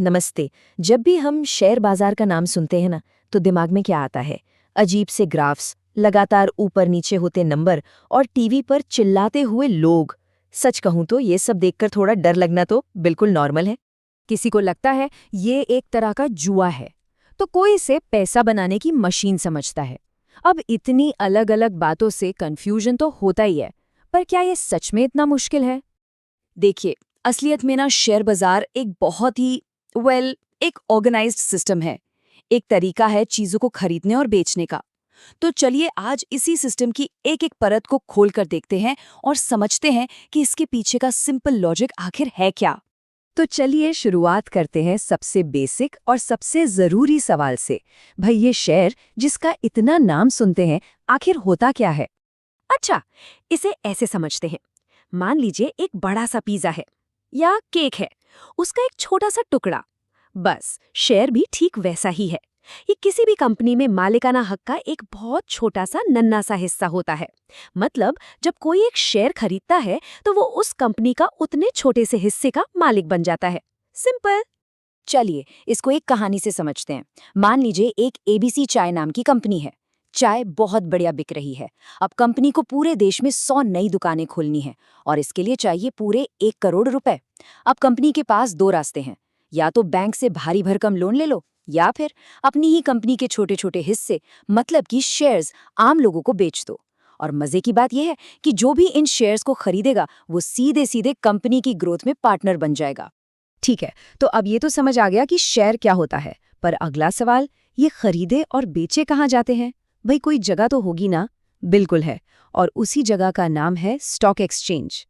नमस्ते। जब भी हम शेयर बाजार का नाम सुनते हैं ना, तो दिमाग में क्या आता है? अजीब से ग्राफ्स, लगातार ऊपर नीचे होते नंबर और टीवी पर चिल्लाते हुए लोग। सच कहूं तो ये सब देखकर थोड़ा डर लगना तो बिल्कुल नॉर्मल है। किसी को लगता है ये एक तरह का जुआ है, तो कोई इसे पैसा बनाने की मशीन समझता है। अब इतनी अलग अलग बातों से कंफ्यूजन तो होता ही है, पर क्या ये सच में इतना मुश्किल है? देखिए, असलियत में ना शेयर बाजार एक बहुत ही एक ऑर्गेनाइज्ड सिस्टम है। एक तरीका है चीजों को खरीदने और बेचने का। तो चलिए आज इसी सिस्टम की एक एक परत को खोल कर देखते हैं और समझते हैं कि इसके पीछे का सिंपल लॉजिक आखिर है क्या। तो चलिए शुरुआत करते हैं सबसे बेसिक और सबसे जरूरी सवाल से। भाई, ये शेयर जिसका इतना नाम सुनते हैं, आखिर होता क्या है? अच्छा, इसे ऐसे समझते हैं। मान लीजिए एक बड़ा सा पिज्जा है या केक है, उसका एक छोटा सा टुकड़ा। बस शेयर भी ठीक वैसा ही है। ये किसी भी कंपनी में मालिकाना हक का एक बहुत छोटा सा नन्हा सा हिस्सा होता है। मतलब जब कोई एक शेयर खरीदता है तो वो उस कंपनी का उतने छोटे से हिस्से का मालिक बन जाता है। सिंपल। चलिए इसको एक कहानी से समझते हैं। मान लीजिए एक एबीसी चाय नाम की कंपनी है। चाय बहुत बढ़िया बिक रही है। अब कंपनी को पूरे देश में 100 नई दुकानें खोलनी है और इसके लिए चाहिए पूरे 1 करोड़ रुपए। अब कंपनी के पास 2 रास्ते हैं। या तो बैंक से भारी भरकम लोन ले लो, या फिर अपनी ही कंपनी के छोटे छोटे हिस्से, मतलब कि शेयर्स, आम लोगों को बेच दो। और मजे की बात यह है कि जो भी इन शेयर्स को खरीदेगा वो सीधे सीधे कंपनी की ग्रोथ में पार्टनर बन जाएगा। ठीक है, तो अब ये तो समझ आ गया कि शेयर क्या होता है, पर अगला सवाल, ये खरीदे और बेचे कहाँ जाते हैं? भाई, कोई जगह तो होगी ना? बिल्कुल है, और उसी जगह का नाम है स्टॉक एक्सचेंज।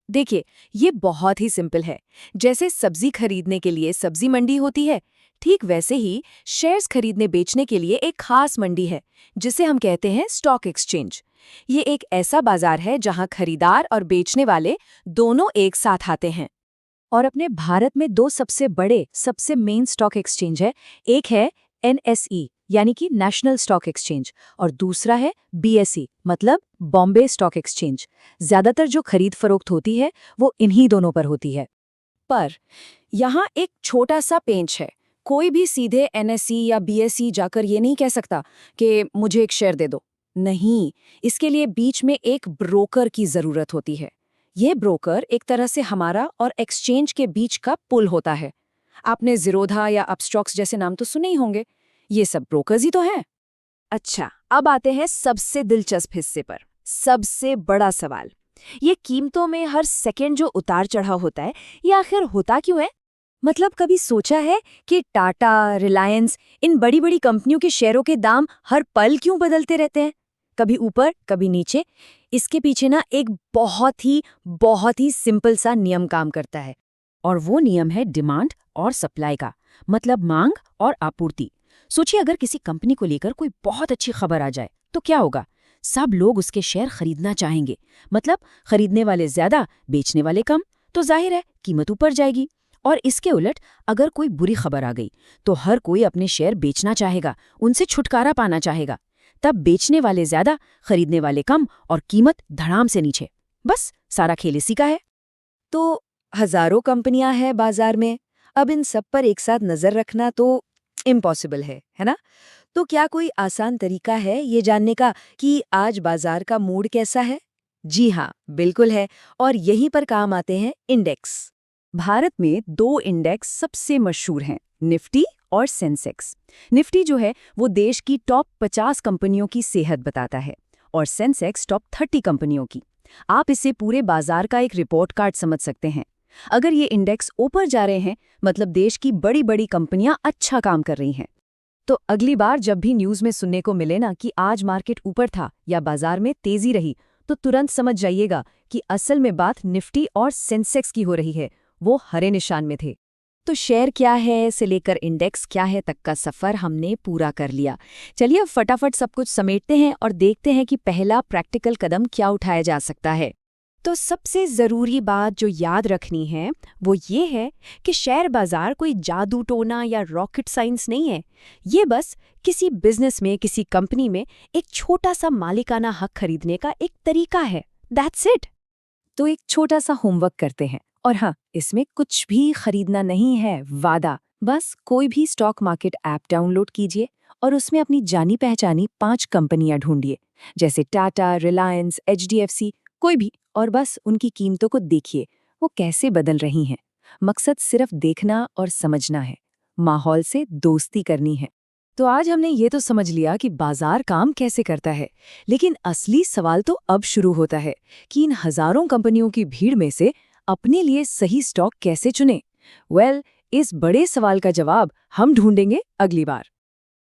देखिए, ये बहुत ही सिंपल है। जैसे सब्जी खरीदने के लिए सब्जी मंडी होती है, ठीक वैसे ही शेयर्स खरीदने बेचने के लिए एक खास मंडी है, जिसे हम कहते हैं स्टॉक एक्सचेंज। ये एक ऐसा बाजार है जहां खरीदार और बेचने वाले दोनों एक साथ आते हैं। और अपने भारत में 2 सबसे बड़े, सबसे मेन स्टॉक एक्सचेंज है। एक है एनएसई यानी कि नेशनल स्टॉक एक्सचेंज, और दूसरा है बीएसई मतलब बॉम्बे स्टॉक एक्सचेंज। ज्यादातर जो खरीद फरोख्त होती है वो इन्हीं दोनों पर होती है। पर यहाँ एक छोटा सा पेंच है। कोई भी सीधे एनएसई या बीएसई जाकर ये नहीं कह सकता कि मुझे एक शेयर दे दो। नहीं, इसके लिए बीच में एक ब्रोकर की जरूरत होती है। ये ब्रोकर एक तरह से हमारा और एक्सचेंज के बीच का पुल होता है। आपने ज़ीरोधा या अपस्टॉक्स जैसे नाम तो सुने ही होंगे। ये सब ब्रोकर्स ही तो हैं। अच्छा, अब आते हैं सबसे दिलचस्प हिस्से पर। सबसे बड़ा सवाल, ये कीमतों में हर सेकंड जो उतार चढ़ाव होता है, ये आखिर होता क्यों है? मतलब कभी सोचा है कि टाटा, रिलायंस, इन बड़ी बड़ी कंपनियों के शेयरों के दाम हर पल क्यों बदलते रहते हैं? कभी ऊपर कभी नीचे। इसके पीछे ना एक बहुत ही सिंपल सा नियम काम करता है, और वो नियम है डिमांड और सप्लाई का, मतलब मांग और आपूर्ति। सोचिए, अगर किसी कंपनी को लेकर कोई बहुत अच्छी खबर आ जाए तो क्या होगा? सब लोग उसके शेयर खरीदना चाहेंगे। मतलब खरीदने वाले ज्यादा, बेचने वाले कम, तो जाहिर है कीमत ऊपर जाएगी। और इसके उलट अगर कोई बुरी खबर आ गई तो हर कोई अपने शेयर बेचना चाहेगा, उनसे छुटकारा पाना चाहेगा। तब बेचने वाले ज्यादा, खरीदने वाले कम, और कीमत धड़ाम से नीचे। बस सारा खेल इसी का है। तो हजारों कंपनियां हैं बाजार में। अब इन सब पर एक साथ नजर रखना तो इम्पॉसिबल है ना? तो क्या कोई आसान तरीका है ये जानने का कि आज बाजार का मूड कैसा है? जी हाँ, बिल्कुल है। और यहीं पर काम आते हैं इंडेक्स। भारत में 2 इंडेक्स सबसे मशहूर हैं, निफ्टी और सेंसेक्स। निफ्टी जो है वो देश की टॉप 50 कंपनियों की सेहत बताता है, और सेंसेक्स टॉप 30 कंपनियों की। आप इसे पूरे बाजार का एक रिपोर्ट कार्ड समझ सकते हैं। अगर ये इंडेक्स ऊपर जा रहे हैं, मतलब देश की बड़ी बड़ी कंपनियां अच्छा काम कर रही हैं। तो अगली बार जब भी न्यूज़ में सुनने को मिले ना कि आज मार्केट ऊपर था या बाजार में तेजी रही, तो तुरंत समझ जाइएगा कि असल में बात निफ्टी और सेंसेक्स की हो रही है। वो हरे निशान में थे। तो शेयर क्या है से लेकर इंडेक्स क्या है तक का सफर हमने पूरा कर लिया। चलिए अब फटाफट सब कुछ समेटते हैं और देखते हैं कि पहला प्रैक्टिकल कदम क्या उठाया जा सकता है। तो सबसे ज़रूरी बात जो याद रखनी है वो ये है कि शेयर बाजार कोई जादू टोना या रॉकेट साइंस नहीं है। ये बस किसी बिजनेस में, किसी कंपनी में एक छोटा सा मालिकाना हक खरीदने का एक तरीका है। That's it. तो एक छोटा सा होमवर्क करते हैं। और हाँ, इसमें कुछ भी खरीदना नहीं है, वादा, बस कोई भी स्टॉक मार्केट ऐप डाउनलोड कीजिए और उसमें अपनी जानी पहचानी 5 कंपनियां ढूंढिए, जैसे टाटा, रिलायंस, एचडीएफसी, कोई भी, और बस उनकी कीमतों को देखिए वो कैसे बदल रही हैं। मकसद सिर्फ देखना और समझना है, माहौल से दोस्ती करनी है। तो आज हमने ये तो समझ लिया कि बाजार काम कैसे करता है, लेकिन असली सवाल तो अब शुरू होता है कि इन हजारों कंपनियों की भीड़ में से अपने लिए सही स्टॉक कैसे चुनें। इस बड़े सवाल का जवाब हम ढूंढेंगे अगली बार।